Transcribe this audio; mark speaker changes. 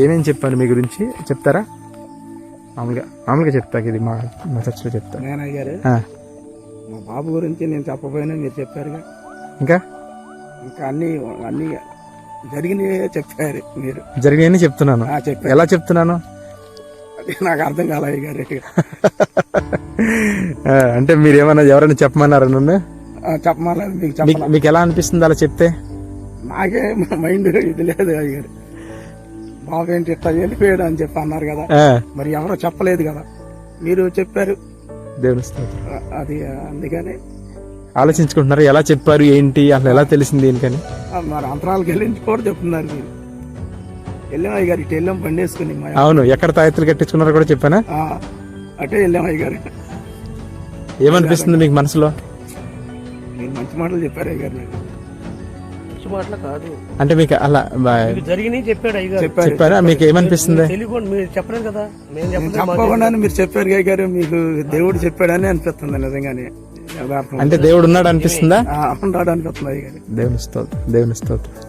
Speaker 1: ఏమేం చెప్పాను మీ గురించి చెప్తారా? మామూలుగా చెప్తాకి ఇది మా చర్చలో చెప్తా.
Speaker 2: నేను అయ్యారు మా బాబు గురించి నేను చెప్పపోయినా మీరు చెప్పారుగా.
Speaker 1: ఇంకా
Speaker 2: ఇంకా అన్ని అన్ని జరిగినవే చెప్పారు మీరు.
Speaker 1: జరిగినవన్నీ చెప్తున్నాను.
Speaker 2: చెప్పారు.
Speaker 1: ఎలా చెప్తున్నాను
Speaker 2: అది నాకు అర్థం కాలే గారు.
Speaker 1: అంటే మీరు ఏమన్నా ఎవరైనా చెప్పమన్నారా నన్ను?
Speaker 2: చెప్పమన్నారు. మీకు చెప్పాలి.
Speaker 1: మీకు ఎలా అనిపిస్తుంది అలా చెప్తే?
Speaker 2: నాకే మైండ్ ఇది లేదు అయ్యారు. బాబు ఏంటి ఇట్లా వెళ్ళిపోయాడు అని చెప్పి అన్నారు కదా. మరి ఎవరో చెప్పలేదు కదా, మీరు చెప్పారు.
Speaker 1: దేవుని స్తోత్రం.
Speaker 2: అది అందుకని
Speaker 1: ఆలోచించుకుంటున్నారు ఎలా చెప్పారు ఏంటి అసలు ఎలా తెలిసింది దేనికని.
Speaker 2: మరి అంతరాలకు వెళ్ళించి కూడా చెప్తున్నారు మీరు. వెళ్ళాం అయ్య గారు, ఇటు వెళ్ళాం బండి వేసుకుని.
Speaker 1: అవును, ఎక్కడ తాయెత్తులు కట్టించుకున్నారో కూడా చెప్పానా?
Speaker 2: అటే వెళ్ళాం అయ్య గారు.
Speaker 1: ఏమనిపిస్తుంది మీకు మనసులో?
Speaker 2: మీరు మంచి మాటలు చెప్పారు అయ్య గారు. నాకు మంచి మాటలు కాదు
Speaker 1: అంటే మీకు అలా
Speaker 2: జరిగినాయి చెప్పాడు అయ్య గారు.
Speaker 1: చెప్పారా? మీకు ఏమనిపిస్తుంది?
Speaker 2: తెలియకుండా మీరు చెప్పలేదు కదా, చెప్పకుండా మీరు చెప్పారు అయ్య గారు. మీకు దేవుడు చెప్పాడని అనిపిస్తుంది నిజంగానే.
Speaker 1: అంటే దేవుడు ఉన్నాడు అనిపిస్తుందా?
Speaker 2: ఉన్నాడు అనిపిస్తుంది అయ్య గారు.
Speaker 1: దేవుని స్తోత్రం.